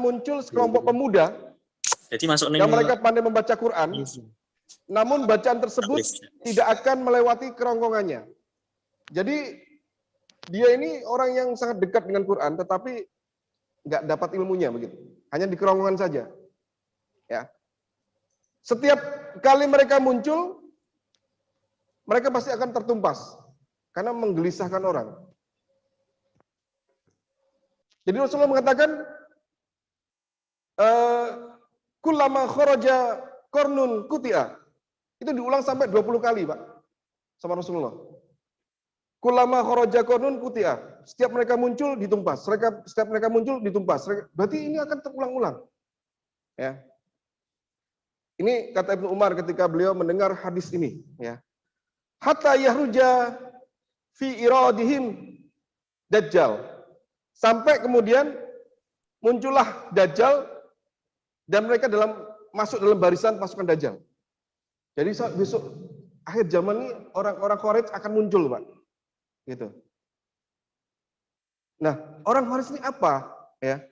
muncul sekelompok pemuda Jadi masuk yang mereka pandai membaca Quran, namun bacaan tersebut tidak akan melewati kerongkongannya. Jadi dia ini orang yang sangat dekat dengan Quran, tetapi nggak dapat ilmunya begitu. Hanya di kerongkongan saja. Ya. Setiap kali mereka muncul, mereka pasti akan tertumpas karena menggelisahkan orang. Jadi Rasulullah mengatakan, kullama kharaja qarnun kuti'a. Itu diulang sampai 20 kali, Pak. Sama Rasulullah. Kullama kharaja qarnun kuti'a. Setiap mereka muncul ditumpas, setiap mereka muncul ditumpas. Berarti ini akan terulang-ulang. Ya. Ini kata Ibnu Umar ketika beliau mendengar hadis ini, ya. Hatta yahruja fi iradihim dajjal. Sampai kemudian muncullah Dajjal dan mereka masuk dalam barisan pasukan Dajjal. Jadi besok akhir zaman ini orang-orang Khawarij akan muncul, Pak. Gitu. Nah, orang Khawarij ini apa? Ya.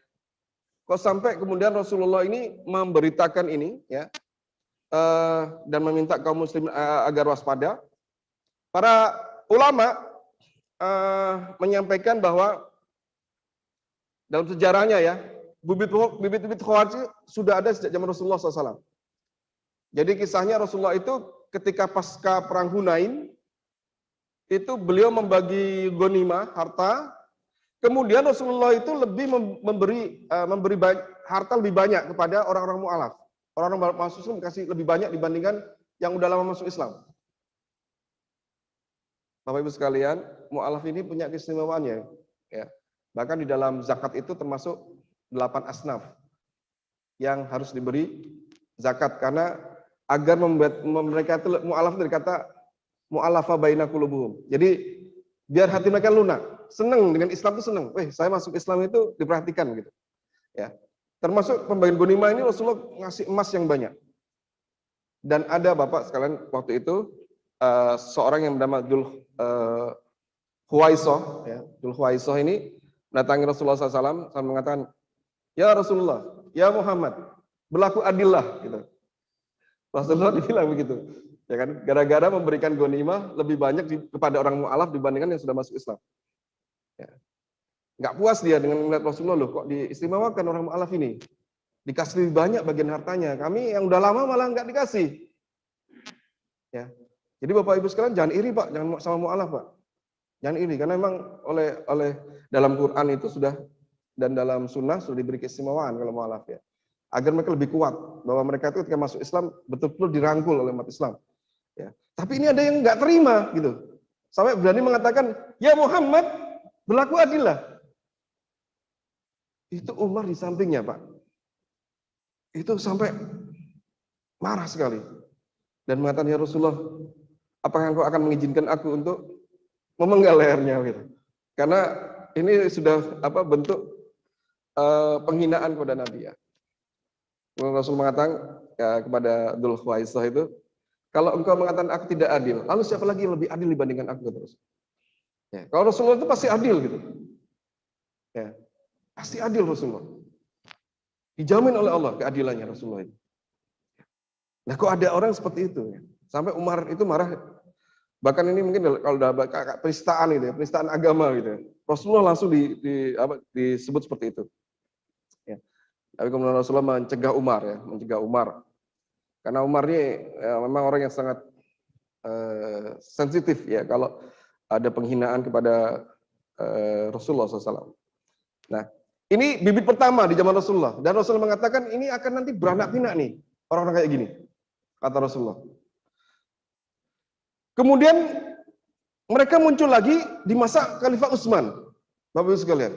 Kok sampai kemudian Rasulullah ini memberitakan ini, ya, dan meminta kaum muslim agar waspada. Para ulama menyampaikan bahwa dalam sejarahnya, ya, bibit-bibit Khawarij sudah ada sejak zaman Rasulullah SAW. Jadi kisahnya Rasulullah itu ketika pasca perang Hunain, itu beliau membagi ghanimah, harta. Kemudian Rasulullah itu lebih memberi harta lebih banyak kepada orang-orang mu'alaf. Orang-orang masuk Islam dikasih lebih banyak dibandingkan yang udah lama masuk Islam. Bapak Ibu sekalian, mu'alaf ini punya keistimewaannya, ya. Bahkan di dalam zakat itu termasuk 8 asnaf yang harus diberi zakat, karena agar membuat mereka itu mu'alaf dari kata mu'alafa baina qulubuhum. Jadi biar hati mereka lunak, senang dengan Islam itu senang. Saya masuk Islam itu diperhatikan gitu. Ya. Termasuk pembagian ghanimah ini Rasulullah ngasih emas yang banyak. Dan ada Bapak sekalian waktu itu seorang yang bernama Dzul Khuwaisah, ya. Dzul Khuwaisah ini datangi Rasulullah SAW sambil mengatakan, ya Rasulullah, ya Muhammad, berlaku adillah, gitu. Rasulullah dibilang begitu, ya kan? Gara-gara memberikan ghanimah lebih banyak kepada orang mu'alaf dibandingkan yang sudah masuk Islam. Ya. Nggak puas dia dengan melihat Rasulullah, loh kok diistimewakan orang mu'alaf ini, dikasih lebih banyak bagian hartanya. Kami yang udah lama malah nggak dikasih. Ya. Jadi Bapak Ibu sekalian jangan iri, Pak, jangan sama mu'alaf, Pak. Jangan iri, karena memang oleh dalam Quran itu sudah dan dalam sunnah sudah diberi keistimewaan kalau mu'alaf, ya. Agar mereka lebih kuat, bahwa mereka itu ketika masuk Islam betul-betul dirangkul oleh umat Islam. Ya. Tapi ini ada yang nggak terima, gitu. Sampai berani mengatakan, ya Muhammad, berlaku adillah. Itu Umar di sampingnya, Pak. Itu sampai marah sekali. Dan mengatakan, ya Rasulullah, apakah engkau akan mengizinkan aku untuk memenggal lehernya, gitu. Karena ini sudah bentuk penghinaan kepada Nabi, ya. Rasul mengatakan ya, kepada Dzul Khuwaisah itu, kalau engkau mengatakan aku tidak adil, lalu siapa lagi yang lebih adil dibandingkan aku, terus? Ya, kalau Rasulullah itu pasti adil, gitu. Ya, pasti adil Rasulullah. Dijamin oleh Allah keadilannya Rasulullah itu. Nah, kok ada orang seperti itu, ya? Sampai Umar itu marah. Bahkan ini mungkin kalau udah penistaan gitu, ya, penistaan agama gitu. Rasulullah langsung disebut seperti itu. Ya. Tapi kemudian Rasulullah mencegah Umar, ya, karena Umar ini ya, memang orang yang sangat sensitif, ya, kalau ada penghinaan kepada Rasulullah SAW. Nah, ini bibit pertama di zaman Rasulullah, dan Rasulullah mengatakan ini akan nanti beranak pinak nih orang-orang kayak gini, kata Rasulullah. Kemudian mereka muncul lagi di masa Khalifah Utsman, Bapak Ibu sekalian,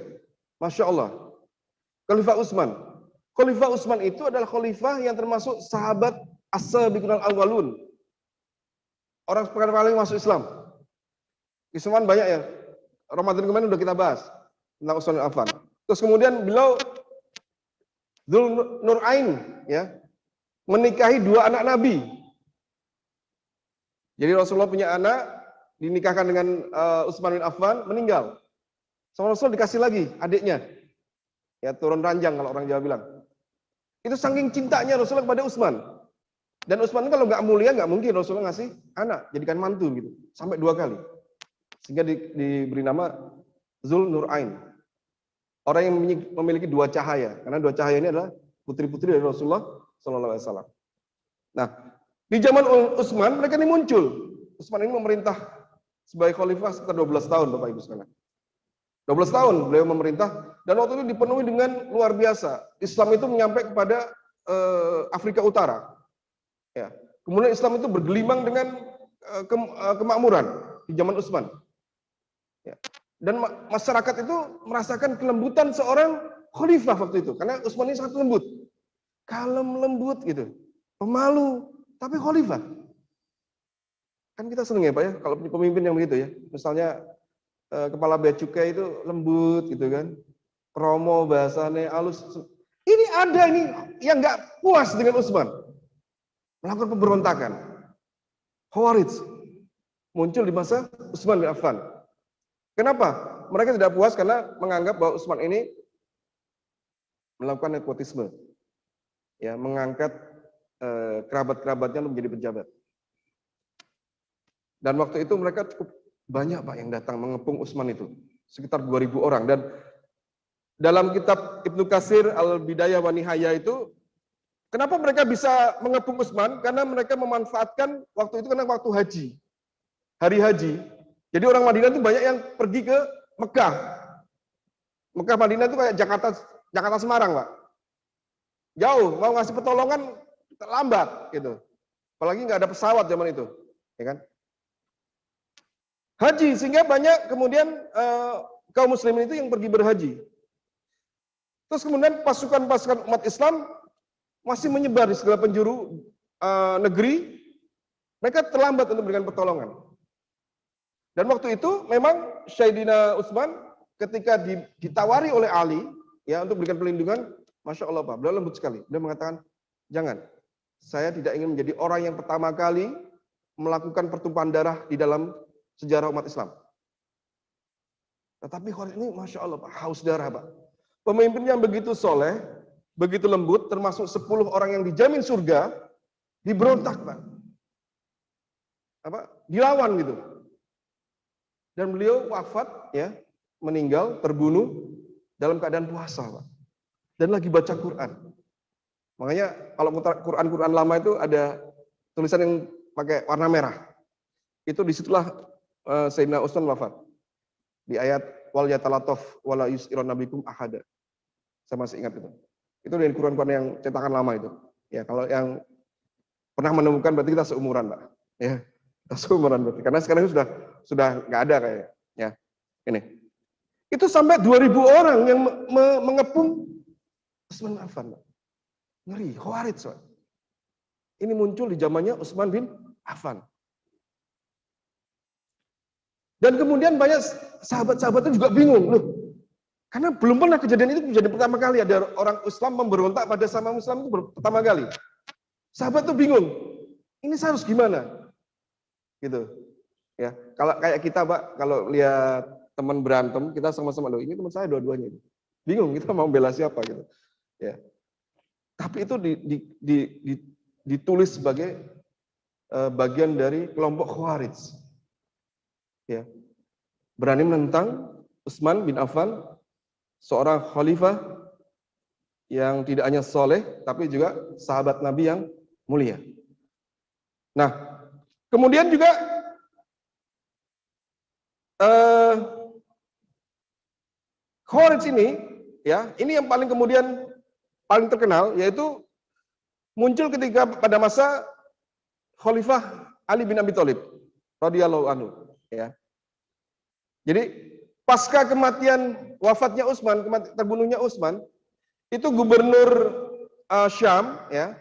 Masya Allah, Khalifah Utsman. Khalifah Utsman itu adalah khalifah yang termasuk sahabat as-sabiqun al-awwalun. Orang pertama kali masuk Islam. Utsman banyak ya. Ramadan kemarin udah kita bahas tentang Utsman bin Affan. Terus kemudian beliau Dzul Nurain, ya, menikahi 2 anak Nabi. Jadi Rasulullah punya anak, dinikahkan dengan Utsman bin Affan, meninggal. Sama Rasul dikasih lagi adiknya. Ya, turun ranjang kalau orang Jawa bilang. Itu saking cintanya Rasulullah kepada Utsman. Dan Utsman kalau nggak mulia nggak mungkin Rasulullah ngasih anak, jadikan mantu gitu, sampai 2 kali. Sehingga diberi nama Zul Nurain. Orang yang memiliki 2 cahaya, karena 2 cahaya ini adalah putri-putri dari Rasulullah SAW. Nah, di zaman Utsman mereka ini muncul. Utsman ini memerintah sebagai khalifah sekitar 12 tahun, Bapak Ibu sekalian. 12 tahun beliau memerintah, dan waktu itu dipenuhi dengan luar biasa. Islam itu menyampai kepada Afrika Utara. Ya. Kemudian Islam itu bergelimang dengan kemakmuran di zaman Utsman. Ya. Dan masyarakat itu merasakan kelembutan seorang khalifah waktu itu, karena Utsman ini sangat lembut, kalem, lembut gitu, pemalu, tapi khalifah. Kan kita seneng ya Pak ya, kalau pemimpin yang begitu ya. Misalnya kepala bea cukai itu lembut gitu kan, promo bahasanya halus. Ini ada ini yang nggak puas dengan Utsman, melakukan pemberontakan. Khawarij muncul di masa Utsman bin Affan. Kenapa? Mereka tidak puas karena menganggap bahwa Utsman ini melakukan nepotisme, ya, mengangkat kerabat-kerabatnya untuk menjadi pejabat. Dan waktu itu mereka cukup banyak Pak yang datang mengepung Utsman itu, sekitar 2.000 orang. Dan dalam kitab Ibnu Katsir Al-Bidayah wa Nihayah itu, kenapa mereka bisa mengepung Utsman? Karena mereka memanfaatkan waktu itu karena waktu haji, hari haji. Jadi orang Madinah itu banyak yang pergi ke Mekah. Mekah Madinah itu kayak Jakarta Semarang, Pak. Jauh, mau ngasih pertolongan terlambat gitu. Apalagi nggak ada pesawat zaman itu, ya kan? Haji, sehingga banyak kemudian kaum muslimin itu yang pergi berhaji. Terus kemudian pasukan-pasukan umat Islam masih menyebar di segala penjuru negeri. Mereka terlambat untuk memberikan pertolongan. Dan waktu itu memang Sayyidina Utsman ketika ditawari oleh Ali ya untuk memberikan perlindungan, Masya Allah Pak, beliau lembut sekali. Beliau mengatakan, jangan, saya tidak ingin menjadi orang yang pertama kali melakukan pertumpahan darah di dalam sejarah umat Islam. Tetapi Khalid ini Masya Allah Pak, haus darah Pak. Pemimpin yang begitu soleh, begitu lembut, termasuk 10 orang yang dijamin surga, diberontak Pak. Dilawan gitu. Dan beliau wafat, ya, meninggal, terbunuh dalam keadaan puasa, Pak. Dan lagi baca Quran. Makanya kalau Quran lama itu ada tulisan yang pakai warna merah. Itu disitulah Sayyidina Utsman wafat. Di ayat wal yatalataf wala yus'iron nabikum ahada. Saya masih ingat itu. Itu dari Quran yang cetakan lama itu. Ya, kalau yang pernah menemukan berarti kita seumuran, Pak. Ya. Seumuran berarti. Karena sekarang sudah nggak ada kayaknya. Ya. Ini. Itu sampai 2.000 orang yang mengepung Utsman bin Affan. Ngeri, Khawarij. Ini muncul di zamannya Utsman bin Affan. Dan kemudian banyak sahabat-sahabat itu juga bingung, loh. Karena belum pernah kejadian itu menjadi pertama kali ada orang Islam memberontak pada sama Muslim itu pertama kali. Sahabat itu bingung. Ini saya harus gimana? Gitu. Ya, kalau kayak kita, Pak, kalau lihat teman berantem, kita sama-sama, loh, ini teman saya dua-duanya. Bingung kita mau bela siapa gitu. Ya. Tapi itu ditulis sebagai bagian dari kelompok Khawarij. Ya. Berani menentang Utsman bin Affan, seorang khalifah yang tidak hanya soleh, tapi juga sahabat Nabi yang mulia. Nah, kemudian juga Khawarij ini, ya, ini yang paling kemudian paling terkenal, yaitu muncul ketika pada masa Khalifah Ali bin Abi Thalib radhiyallahu anhu, ya. Jadi pasca kematian wafatnya Utsman, terbunuhnya Utsman, itu gubernur Syam, ya,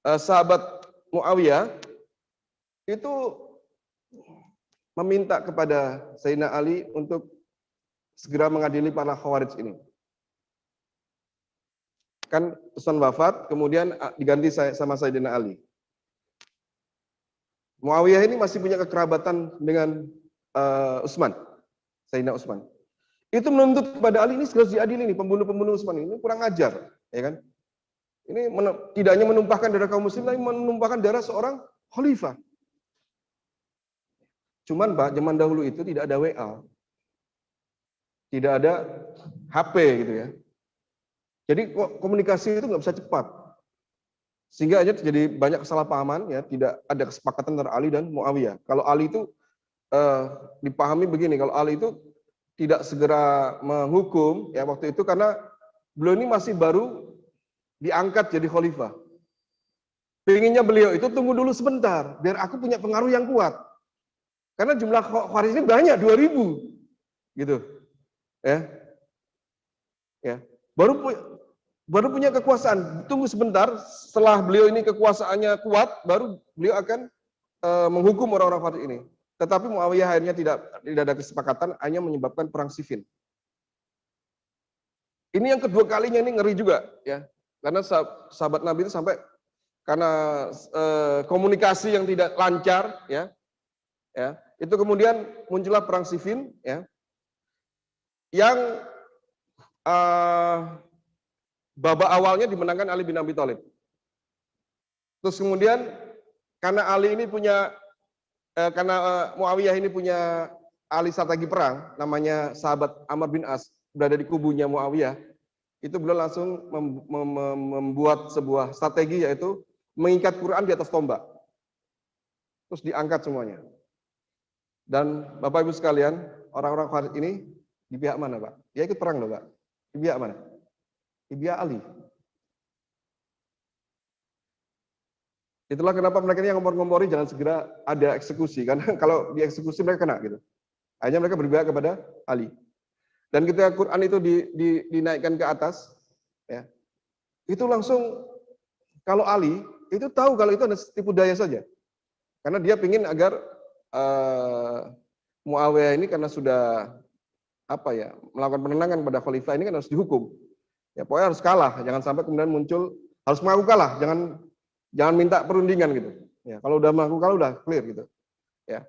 sahabat Muawiyah, itu meminta kepada Sayyidina Ali untuk segera mengadili para Khawarij ini. Kan Utsman wafat, kemudian diganti sama Sayyidina Ali. Muawiyah ini masih punya kekerabatan dengan Utsman, Sayyidina Utsman. Itu menuntut kepada Ali, ini harus diadili nih, pembunuh-pembunuh Utsman ini kurang ajar, ya kan? Ini tidak hanya menumpahkan darah kaum muslim, tapi menumpahkan darah seorang khalifah. Cuman Pak, zaman dahulu itu tidak ada WA, tidak ada HP gitu ya. Jadi komunikasi itu nggak bisa cepat, sehingga aja terjadi banyak kesalahpahaman ya, tidak ada kesepakatan antara Ali dan Muawiyah. Kalau Ali itu dipahami begini, kalau Ali itu tidak segera menghukum ya waktu itu karena beliau ini masih baru diangkat jadi khalifah. Pengennya beliau itu tunggu dulu sebentar, biar aku punya pengaruh yang kuat. Karena jumlah khawarij ini banyak, 2000 gitu. Ya. Ya. Baru punya kekuasaan, tunggu sebentar, setelah beliau ini kekuasaannya kuat, baru beliau akan menghukum orang-orang khawarij ini. Tetapi Muawiyah akhirnya tidak ada kesepakatan, hanya menyebabkan perang Siffin. Ini yang kedua kalinya, ini ngeri juga ya. Karena sahabat Nabi itu sampai karena komunikasi yang tidak lancar ya. Ya, itu kemudian muncullah perang Siffin ya. Yang babak awalnya dimenangkan Ali bin Abi Thalib. Terus kemudian karena Ali ini punya karena Muawiyah ini punya ahli strategi perang, namanya sahabat Amr bin As, berada di kubunya Muawiyah, itu beliau langsung membuat sebuah strategi, yaitu mengikat Quran di atas tombak. Terus diangkat semuanya. Dan Bapak Ibu sekalian, orang-orang Khawarij ini di pihak mana Pak? Dia ikut perang loh Pak. Di pihak mana? Di pihak Ali. Itulah kenapa mereka ini yang ngompor-ngompori jangan segera ada eksekusi, karena kalau dieksekusi mereka kena gitu. Akhirnya mereka berpihak kepada Ali. Dan ketika Quran itu dinaikkan ke atas, ya, itu langsung kalau Ali itu tahu kalau itu ada tipu daya saja, karena dia ingin agar Muawiyah ini karena sudah melakukan penenangan pada khalifah ini kan harus dihukum. Ya pokoknya harus kalah, jangan sampai kemudian muncul harus mengaku kalah, jangan minta perundingan gitu. Ya, kalau udah mengaku kalah udah clear gitu. Ya.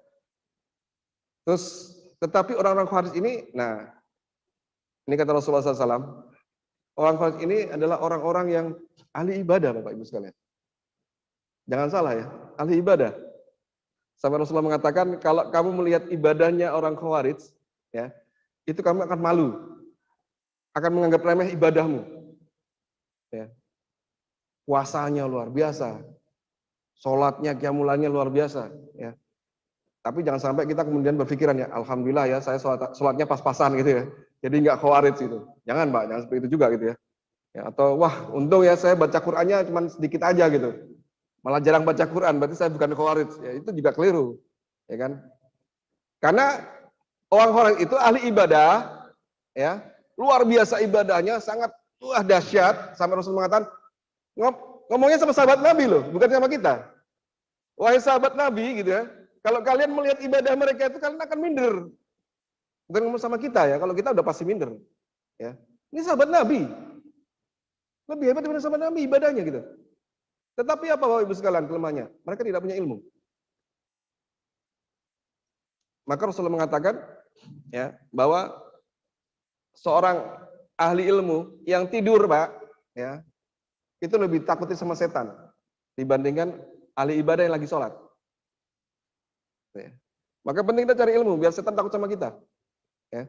Terus tetapi orang-orang Khawarij ini, nah ini kata Rasulullah SAW, orang Khawarij ini adalah orang-orang yang ahli ibadah Bapak Ibu sekalian. Jangan salah ya, ahli ibadah. Sampai Rasulullah mengatakan kalau kamu melihat ibadahnya orang Khawarij, ya itu kamu akan malu, akan menganggap remeh ibadahmu. Ya. Puasanya luar biasa, sholatnya, qiyamulannya luar biasa. Ya. Tapi jangan sampai kita kemudian berpikiran ya, alhamdulillah ya saya sholatnya pas-pasan gitu ya, jadi nggak Khawarij gitu. Jangan Pak, jangan seperti itu juga gitu ya. Ya. Atau wah untung ya saya baca Qurannya cuma sedikit aja gitu, malah jarang baca Quran, berarti saya bukan Khawarij. Ya, itu juga keliru, ya kan? Karena orang Khawarij itu ahli ibadah, ya luar biasa ibadahnya, sangat dahsyat. Sampai Rasul mengatakan, ngomongnya sama sahabat Nabi loh, bukan sama kita. Wahai sahabat Nabi gitu ya, kalau kalian melihat ibadah mereka itu kalian akan minder. Bukan ngomong sama kita ya, kalau kita udah pasti minder. Ya, ini sahabat Nabi, lebih hebat daripada sahabat Nabi ibadahnya gitu. Tetapi apa Bapak Ibu sekalian kelemahannya? Mereka tidak punya ilmu. Maka Rasulullah mengatakan ya bahwa seorang ahli ilmu yang tidur Pak, ya itu lebih takutin sama setan dibandingkan ahli ibadah yang lagi sholat. Ya. Maka penting kita cari ilmu biar setan takut sama kita. Ya.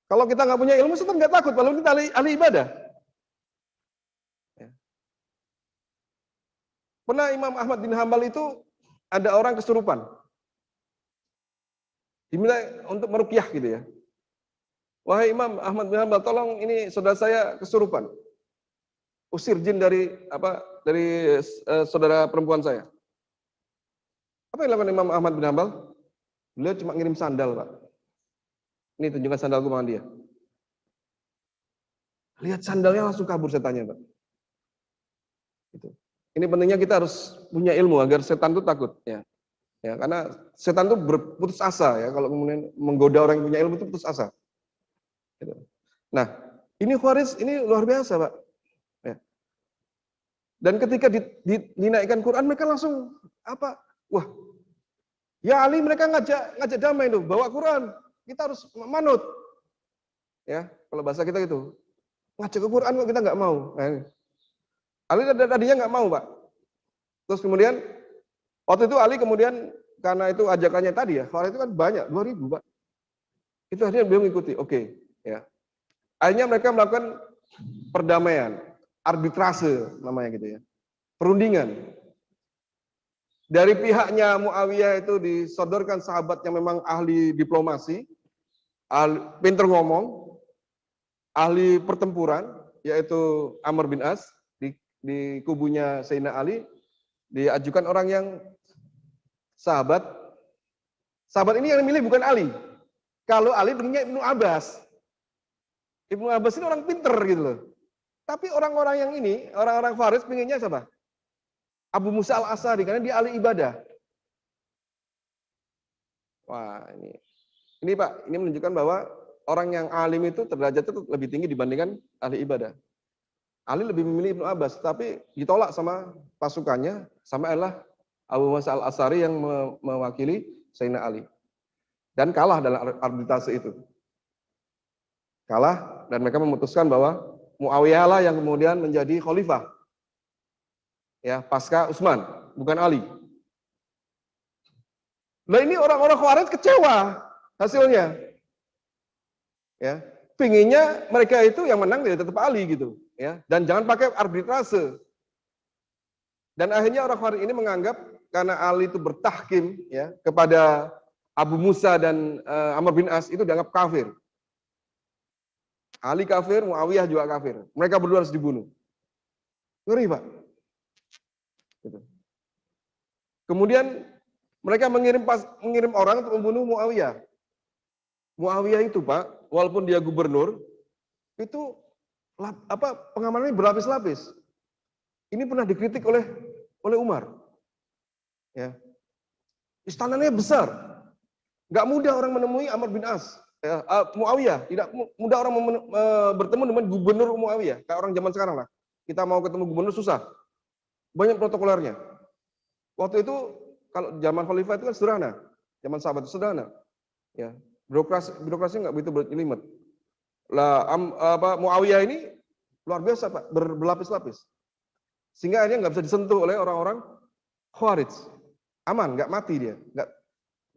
Kalau kita nggak punya ilmu, setan nggak takut, walaupun kita ahli ibadah. Ya. Pernah Imam Ahmad bin Hambal itu ada orang kesurupan, diminta untuk meruqyah gitu ya. Wahai Imam Ahmad bin Hambal, tolong ini saudara saya kesurupan. Usir jin dari saudara perempuan saya. Apa yang dilakukan Imam Ahmad bin Hambal? Beliau cuma ngirim sandal, Pak. Ini tunjukkan sandalku sama dia. Lihat sandalnya langsung kabur setannya, Pak. Gitu. Ini pentingnya kita harus punya ilmu agar setan itu takut, ya. Ya, karena setan itu berputus asa ya, kalau kemudian menggoda orang yang punya ilmu itu putus asa. Gitu. Nah, ini Khawarij ini luar biasa, Pak. Ya. Dan ketika dinaikkan Quran, mereka langsung apa? Wah, ya Ali mereka ngajak damai tuh, bawa Quran, kita harus manut. Ya, kalau bahasa kita gitu. Ngaji ke Quran kok kita nggak mau. Nah, Ali tadinya nggak mau, Pak. Terus kemudian waktu itu Ali kemudian karena itu ajakannya tadi ya, Khawarij itu kan banyak, 2000, Pak. Itu akhirnya beliau mengikuti. Oke, ya. Akhirnya mereka melakukan perdamaian, arbitrase namanya gitu ya. Perundingan. Dari pihaknya Muawiyah itu disodorkan sahabat yang memang ahli diplomasi, ahli, pinter ngomong, ahli pertempuran, yaitu Amr bin As, di kubunya Sayyidina Ali, diajukan orang yang sahabat. Sahabat ini yang milih bukan Ali. Kalau Ali pengennya Ibnu Abbas. Ibnu Abbas ini orang pinter gitu loh. Tapi orang-orang yang ini, orang-orang Faris pengennya siapa? Abu Musa al-Asy'ari, karena dia ahli ibadah. Wah, ini Pak, ini menunjukkan bahwa orang yang alim itu derajatnya itu lebih tinggi dibandingkan ahli ibadah. Ali lebih memilih Ibnu Abbas, tapi ditolak sama pasukannya, sama adalah Abu Musa al-Asy'ari yang mewakili Sayyidina Ali. Dan kalah dalam arbitrase itu. Kalah, dan mereka memutuskan bahwa Muawiyah lah yang kemudian menjadi khalifah. Ya, pasca Utsman, bukan Ali. Nah, ini orang-orang Khawarij kecewa hasilnya. Ya, pinginnya mereka itu yang menang tidak tetap Ali gitu, ya. Dan jangan pakai arbitrase. Dan akhirnya orang Khawarij ini menganggap karena Ali itu bertahkim ya kepada Abu Musa dan Amr bin As, itu dianggap kafir. Ali kafir, Muawiyah juga kafir. Mereka berdua harus dibunuh. Ngeri, Pak. Gitu. Kemudian mereka mengirim orang untuk membunuh Muawiyah. Muawiyah itu, Pak, walaupun dia gubernur, itu pengamanannya berlapis-lapis. Ini pernah dikritik oleh Umar. Ya. Istananya besar. Nggak mudah orang menemui Amr bin As. Ya, Muawiyah, tidak mudah orang bertemu dengan gubernur Muawiyah. Kayak orang zaman sekarang lah. Kita mau ketemu gubernur susah. Banyak protokolernya. Waktu itu kalau zaman khalifah itu kan sederhana, zaman sahabat itu sederhana. Ya, birokrasi nggak begitu berjelimet. Lah Muawiyah ini luar biasa, Pak, berlapis-lapis. Sehingga akhirnya nggak bisa disentuh oleh orang-orang Khawarij. Aman, nggak mati dia,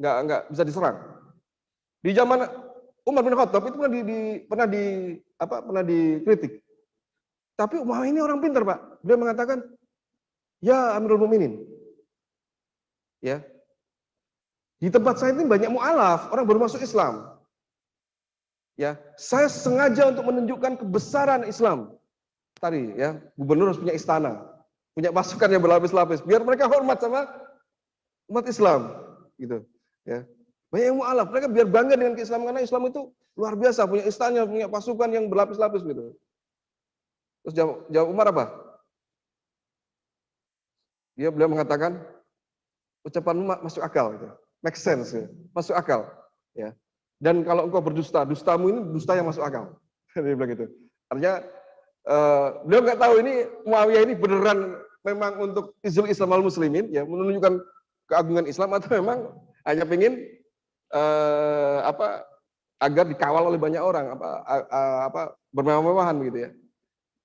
nggak bisa diserang. Di zaman Umar bin Khattab itu pernah dikritik. Tapi Muawiyah ini orang pintar, Pak. Dia mengatakan, ya Amirul Mukminin, ya, di tempat saya ini banyak mu'alaf, orang baru masuk Islam. Ya, saya sengaja untuk menunjukkan kebesaran Islam. Tadi ya, gubernur harus punya istana, punya pasukan yang berlapis-lapis, biar mereka hormat sama umat Islam, gitu. Ya, banyak yang mu'alaf, mereka biar bangga dengan keislaman, karena Islam itu luar biasa, punya istana, punya pasukan yang berlapis-lapis, gitu. Terus jawab Umar apa? Beliau mengatakan, ucapanmu masuk akal, gitu. Make sense, gitu. Masuk akal, ya. Dan kalau engkau berdusta, dustamu ini dusta yang masuk akal. Dia bilang gitu. Artinya beliau nggak tahu ini Muawiyah ini beneran memang untuk izul Islam wal muslimin, ya, menunjukkan keagungan Islam, atau memang hanya pengen agar dikawal oleh banyak orang, bermewah-mewahan gitu ya.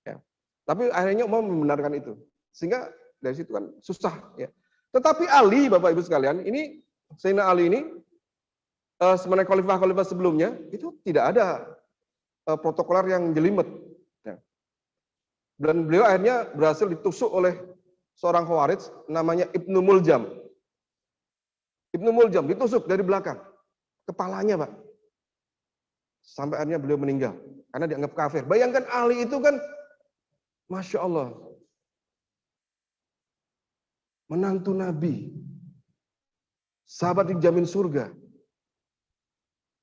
Ya. Tapi akhirnya Umar membenarkan itu. Sehingga dari situ kan susah ya. Tetapi Ali, Bapak Ibu sekalian, ini Sayyidina Ali ini sebenarnya khalifah-khalifah sebelumnya itu tidak ada protokoler yang jelimet. Ya. Dan beliau akhirnya berhasil ditusuk oleh seorang Khawarij namanya Ibnu Muljam. Ibnu Muljam ditusuk dari belakang. Kepalanya, Pak. Sampai akhirnya beliau meninggal. Karena dianggap kafir. Bayangkan Ali itu kan, Masya Allah, menantu Nabi. Sahabat dijamin surga.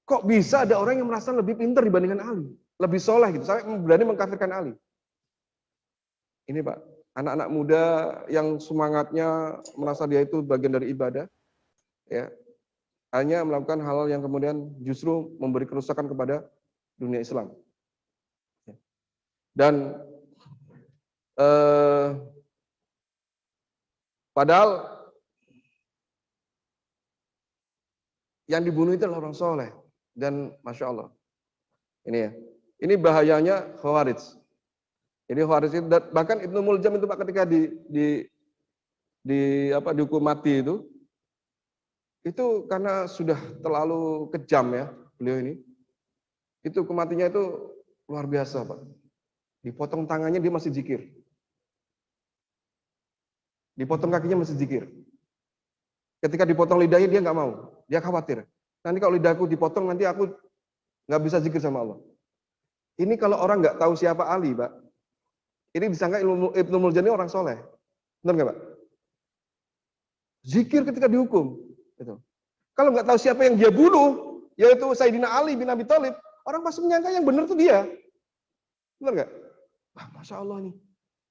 Kok bisa ada orang yang merasa lebih pintar dibandingkan Ali? Lebih soleh gitu, sampai berani mengkafirkan Ali. Ini Pak, anak-anak muda yang semangatnya merasa dia itu bagian dari ibadah, ya, hanya melakukan hal yang kemudian justru memberi kerusakan kepada dunia Islam. Dan padahal yang dibunuh itu adalah orang soleh. Dan Masya Allah, Ini ya. Ini bahayanya Khawarij. Ini Khawarij itu, bahkan Ibnu Muljam itu Pak ketika dihukum mati itu karena sudah terlalu kejam ya beliau ini. Itu kematinya itu luar biasa Pak. Dipotong tangannya dia masih zikir. Dipotong kakinya masih zikir. Ketika dipotong lidahnya dia nggak mau. Dia khawatir. Nanti kalau lidahku dipotong nanti aku nggak bisa zikir sama Allah. Ini kalau orang nggak tahu siapa Ali, Pak. Ini disangka Ibnu Muljam ini orang soleh. Benar nggak, Pak? Zikir ketika dihukum. Gitu. Kalau nggak tahu siapa yang dia bunuh, yaitu Sayyidina Ali bin Abi Thalib, orang pasti menyangka yang benar itu dia. Benar nggak? Wah, Masya Allah nih.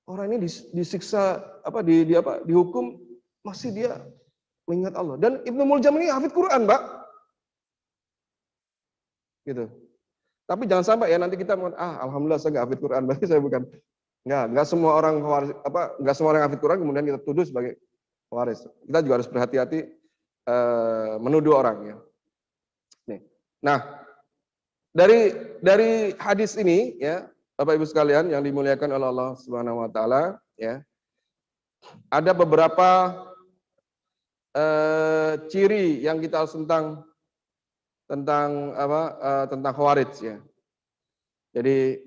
Orang ini disiksa, dihukum, masih dia mengingat Allah. Dan Ibnu Muljam ini hafid Quran, Pak. Gitu. Tapi jangan sampai ya nanti kita alhamdulillah saya nggak hafid Quran, berarti saya bukan. Nggak semua orang nggak semua orang yang hafid Quran kemudian kita tuduh sebagai Khawarij. Kita juga harus berhati-hati menuduh orang ya. Nih. Nah, dari hadis ini ya, Bapak Ibu sekalian yang dimuliakan oleh Allah Subhanahu wa taala ya. Ada beberapa ciri yang kita harus tentang Khawarij ya. Jadi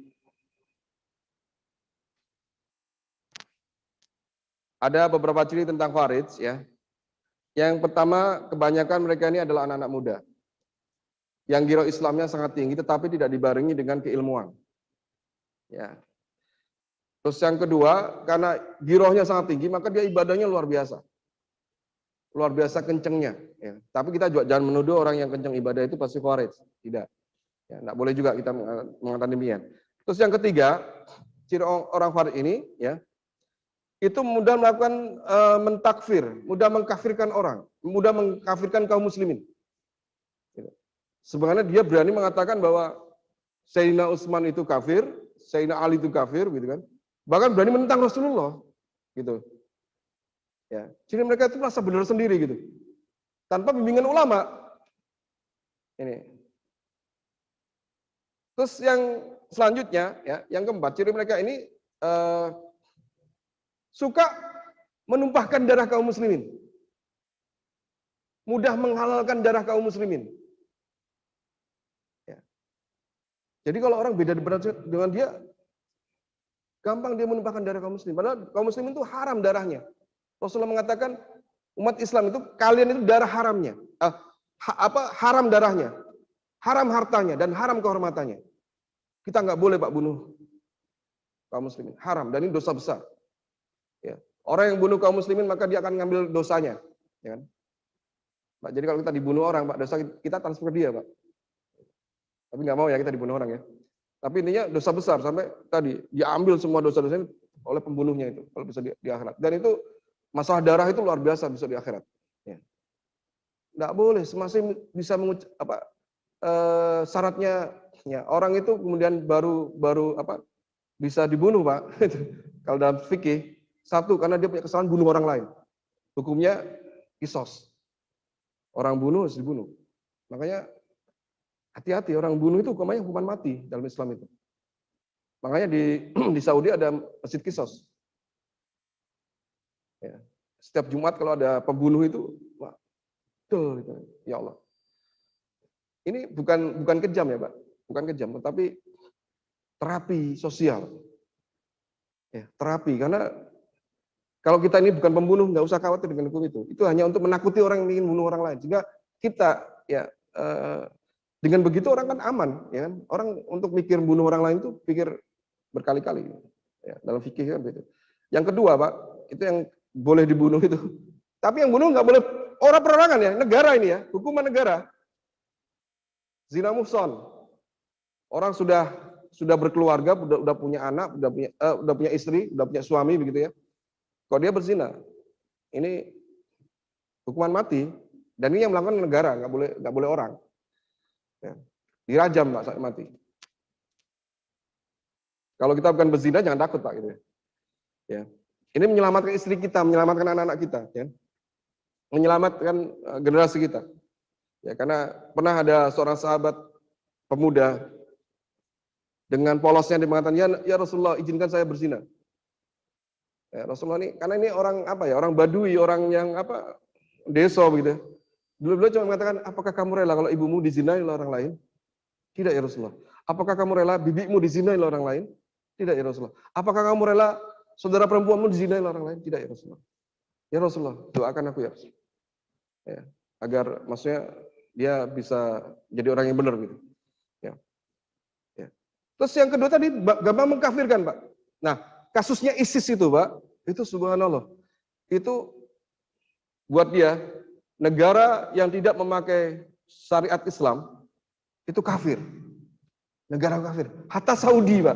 ada beberapa ciri tentang Khawarij ya. Yang pertama, kebanyakan mereka ini adalah anak-anak muda. Yang giro Islamnya sangat tinggi tetapi tidak dibarengi dengan keilmuan. Ya. Terus yang kedua, karena girohnya sangat tinggi maka dia ibadahnya luar biasa. Luar biasa kencengnya ya. Tapi kita juga jangan menuduh orang yang kenceng ibadah itu pasti Khawarij. Tidak. Ya, enggak boleh juga kita mengatakan demikian. Terus yang ketiga, ciri orang Khawarij ini ya, itu mudah melakukan mentakfir, mudah mengkafirkan orang, mudah mengkafirkan kaum muslimin. Sebenarnya dia berani mengatakan bahwa Sayyidina Utsman itu kafir, Sayyidina Ali itu kafir, gitu kan. Bahkan berani menentang Rasulullah, gitu. Ya, jadi mereka itu merasa benar sendiri, gitu, tanpa bimbingan ulama. Ini. Terus yang selanjutnya, ya, yang keempat, ciri mereka ini suka menumpahkan darah kaum muslimin. Mudah menghalalkan darah kaum muslimin. Ya. Jadi kalau orang beda dengan dia, gampang dia menumpahkan darah kaum muslimin. Padahal kaum muslimin itu haram darahnya. Rasulullah mengatakan, umat Islam itu, kalian itu darah haramnya. Haram darahnya, haram hartanya, dan haram kehormatannya. Kita nggak boleh Pak bunuh kaum muslimin. Haram, dan ini dosa besar. Ya. Orang yang bunuh kaum muslimin maka dia akan ngambil dosanya, ya kan? Pak, jadi kalau kita dibunuh orang, Pak, dosa kita transfer dia, Pak. Tapi nggak mau ya kita dibunuh orang ya. Tapi intinya dosa besar sampai tadi diambil semua dosa-dosa ini oleh pembunuhnya itu kalau bisa di akhirat. Dan itu masalah darah itu luar biasa bisa di akhirat. Ya. Nggak boleh, masih bisa syaratnya ya, orang itu kemudian baru bisa dibunuh, Pak. Kalau dalam fikih, satu, karena dia punya kesalahan bunuh orang lain. Hukumnya kisos. Orang bunuh harus dibunuh. Makanya hati-hati, orang bunuh itu hukumannya hukuman mati dalam Islam itu. Makanya di Saudi ada masjid kisos. Ya. Setiap Jumat kalau ada pembunuh itu, wah, tuh, gitu. Ya Allah. Ini bukan kejam ya Pak, bukan kejam, tetapi terapi sosial. Ya, terapi, karena kalau kita ini bukan pembunuh, nggak usah khawatir dengan hukum itu. Itu hanya untuk menakuti orang yang ingin bunuh orang lain. Sehingga kita, ya, dengan begitu orang kan aman, ya kan? Orang untuk mikir bunuh orang lain itu pikir berkali-kali. Ya, dalam fikih kan begitu. Yang kedua, Pak, itu yang boleh dibunuh itu. Tapi yang bunuh nggak boleh orang perorangan ya, negara ini ya, hukuman negara. Zina muhsan. Orang sudah berkeluarga, udah punya anak, udah punya istri, udah punya suami begitu ya. Kalau dia berzina, ini hukuman mati. Dan ini yang melakukan negara, nggak boleh orang. Ya. Dirajam Pak sampai mati. Kalau kita bukan berzina jangan takut Pak gitu ya. Ya. Ini menyelamatkan istri kita, menyelamatkan anak-anak kita, ya. Menyelamatkan generasi kita. Ya, karena pernah ada seorang sahabat pemuda dengan polosnya dia mengatakan, ya Rasulullah izinkan saya berzina. Ya, Rasulullah ini karena ini orang apa ya, orang Badui, orang yang apa desa begitu. Beliau cuma mengatakan, apakah kamu rela kalau ibumu dizinai oleh orang lain? Tidak ya Rasulullah. Apakah kamu rela bibimu dizinai oleh orang lain? Tidak ya Rasulullah. Apakah kamu rela saudara perempuanmu dizinai oleh orang lain? Tidak ya Rasulullah. Ya Rasulullah, doakan aku ya Rasulullah. Ya, agar maksudnya dia bisa jadi orang yang benar gitu. Ya. Ya. Terus yang kedua tadi gampang mengkafirkan, Pak. Nah, kasusnya ISIS itu, Pak, itu subhanallah. Itu buat dia negara yang tidak memakai syariat Islam itu kafir. Negara kafir. Hatta Saudi, Pak.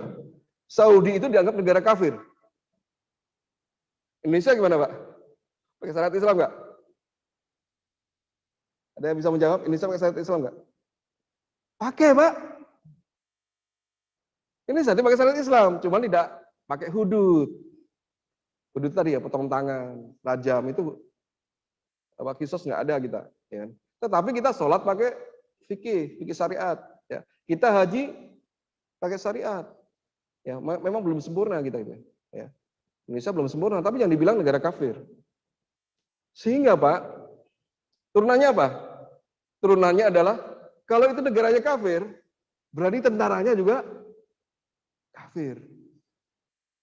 Saudi itu dianggap negara kafir. Indonesia gimana, Pak? Pakai syariat Islam enggak? Ada yang bisa menjawab? Indonesia pakai syariat Islam enggak? Pakai, Pak. Ini tadi pakai syariat Islam, cuman tidak pakai hudud. Hudud tadi ya, potong tangan, rajam, itu apa kisos nggak ada kita. Ya. Tetapi kita sholat pakai fikih syariat. Ya. Kita haji pakai syariat. Ya, memang belum sempurna kita itu. Ya. Indonesia belum sempurna, tapi yang dibilang negara kafir. Sehingga Pak, turunannya apa? Turunannya adalah kalau itu negaranya kafir, berarti tentaranya juga kafir.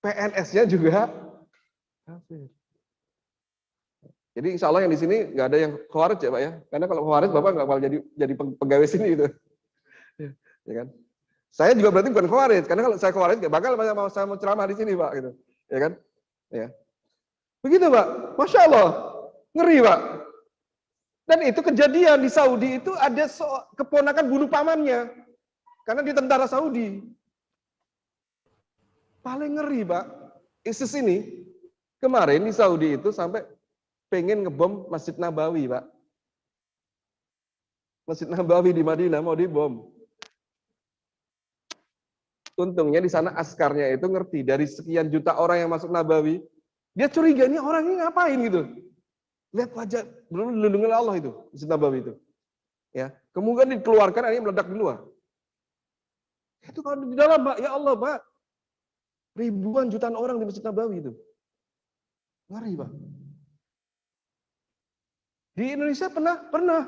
PNS-nya juga kafir. Jadi insya Allah yang di sini nggak ada yang khawarij ya Pak ya, karena kalau khawarij Bapak nggak bakal jadi pegawai sini gitu, ya kan? Saya juga berarti bukan khawarij, karena kalau saya khawarij nggak bakal saya mau ceramah di sini Pak, gitu, ya kan? Ya, begitu Pak, Masya Allah, ngeri Pak. Dan itu kejadian di Saudi itu ada keponakan bunuh pamannya, karena dia tentara Saudi. Paling ngeri Pak, ISIS ini kemarin di Saudi itu sampai pengen ngebom Masjid Nabawi, Pak. Masjid Nabawi di Madinah mau dibom. Untungnya di sana askarnya itu ngerti dari sekian juta orang yang masuk Nabawi, dia curiga ini orang ini ngapain gitu. Lihat wajah, belum dilindungi Allah itu, Masjid Nabawi itu. Ya, kemudian dikeluarkan akhirnya meledak di luar. Itu kalau di dalam, Pak, ya Allah, Pak. Ribuan jutaan orang di Masjid Nabawi itu. Ngeri, Pak. Di Indonesia pernah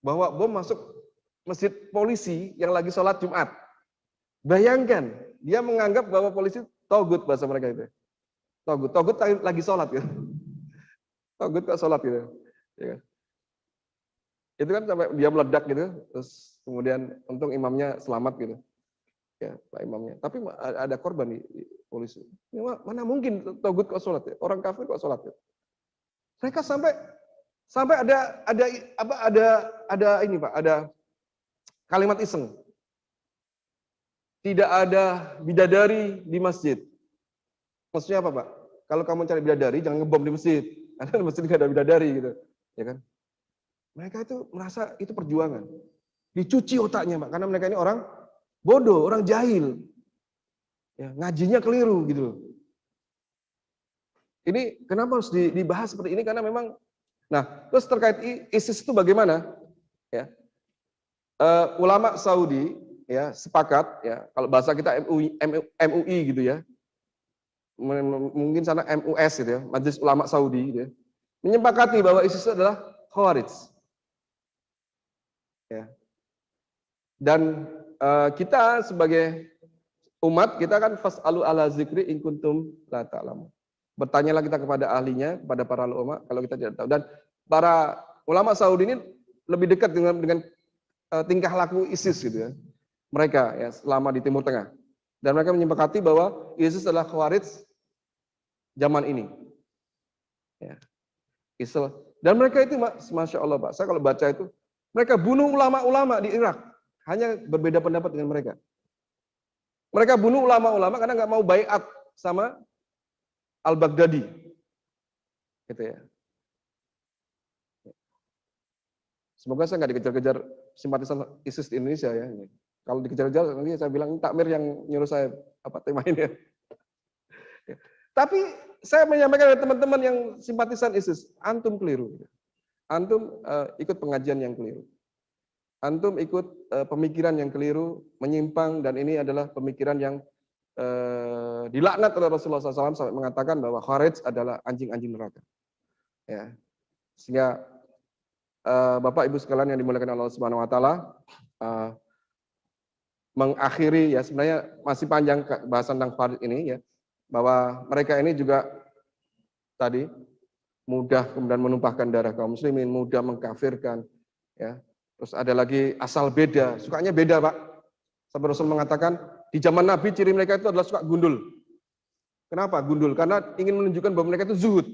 bawa bom masuk masjid polisi yang lagi sholat Jumat. Bayangkan, dia menganggap bahwa polisi togut bahasa mereka itu. Togut lagi sholat gitu. Togut kok sholat gitu. Ya. Itu kan sampai dia meledak gitu, terus kemudian untung imamnya selamat gitu. Ya, Pak imamnya. Tapi ada korban di polisi. Mana mungkin togut kok sholat ya? Orang kafir kok sholat ya? Mereka sampai ada ini Pak, ada kalimat iseng. Tidak ada bidadari di masjid. Maksudnya apa Pak? Kalau kamu cari bidadari jangan ngebom di masjid. Karena di masjid nggak ada bidadari gitu, ya kan? Mereka itu merasa itu perjuangan. Dicuci otaknya Pak, karena mereka ini orang bodoh, orang jahil. Ya, ngajinya keliru gitu. Ini kenapa harus dibahas seperti ini? Karena memang, nah, terus terkait ISIS itu bagaimana? Ya, ulama Saudi ya sepakat ya, kalau bahasa kita MUI gitu ya, mungkin sana MUS gitu ya, Majelis Ulama Saudi gitu ya, menyepakati bahwa ISIS adalah khawarij. Ya. Dan kita sebagai umat kita kan fas'alu ala zikri in kuntum la ta'lamun. Bertanyalah kita kepada ahlinya, kepada para ulama kalau kita tidak tahu. Dan para ulama Saudi ini lebih dekat dengan tingkah laku ISIS gitu ya. Mereka ya selama di Timur Tengah. Dan mereka menyepakati bahwa ISIS adalah khawarij zaman ini. Ya. ISIS. Dan mereka itu Masya Allah Pak, saya kalau baca itu mereka bunuh ulama-ulama di Irak. Hanya berbeda pendapat dengan mereka. Mereka bunuh ulama-ulama karena nggak mau baiat sama Al-Baghdadi, gitu ya. Semoga saya nggak dikejar-kejar simpatisan ISIS di Indonesia ya. Kalau dikejar-kejar nanti saya bilang takmir yang nyuruh saya apa tema ini. Ya. Tapi saya menyampaikan kepada teman-teman yang simpatisan ISIS, antum keliru. Antum ikut pengajian yang keliru. antum ikut pemikiran yang keliru, menyimpang, dan ini adalah pemikiran yang dilaknat oleh Rasulullah SAW sampai mengatakan bahwa Khawarij adalah anjing-anjing neraka. Ya. Sehingga Bapak Ibu sekalian yang dimuliakan Allah Subhanahu Wa Taala, mengakhiri ya, sebenarnya masih panjang bahasan tentang Khawarij ini ya, bahwa mereka ini juga tadi mudah kemudian menumpahkan darah kaum muslimin, mudah mengkafirkan, ya. Terus ada lagi asal beda, sukanya beda, Pak. Sampai Rasul mengatakan di zaman Nabi ciri mereka itu adalah suka gundul. Kenapa gundul? Karena ingin menunjukkan bahwa mereka itu zuhud,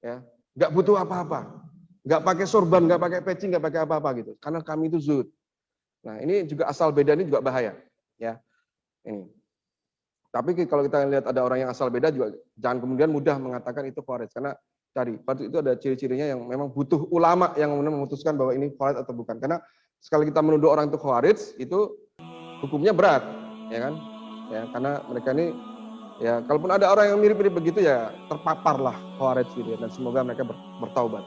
ya, nggak butuh apa-apa, nggak pakai sorban, nggak pakai peci, nggak pakai apa-apa gitu. Karena kami itu zuhud. Nah ini juga asal beda ini juga bahaya, ya. Ini. Tapi kalau kita lihat ada orang yang asal beda juga jangan kemudian mudah mengatakan itu Khawarij, karena tadi itu ada ciri-cirinya yang memang butuh ulama yang kemudian memutuskan bahwa ini Khawarij atau bukan. Karena sekali kita menuduh orang itu Khawarij itu hukumnya berat, ya kan? Ya, karena mereka ini ya kalaupun ada orang yang mirip-mirip begitu ya terpaparlah Khawarij gitu ya, dan semoga mereka bertaubat.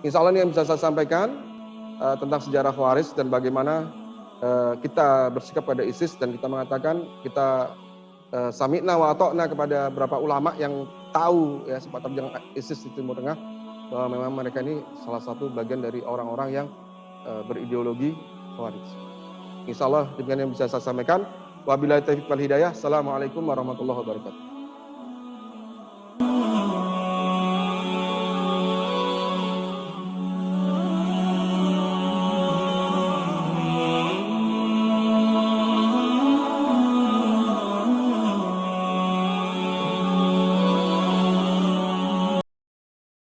Insya Allah ini yang bisa saya sampaikan tentang sejarah Khawarij dan bagaimana kita bersikap pada ISIS, dan kita mengatakan kita sami'na wa ata'na kepada beberapa ulama yang tahu ya sepak terjang ISIS di Timur Tengah, bahwa memang mereka ini salah satu bagian dari orang-orang yang berideologi Khawarij. Insya Allah demikian yang bisa saya sampaikan. Wabillahi taufiq wal hidayah. Assalamualaikum warahmatullahi wabarakatuh.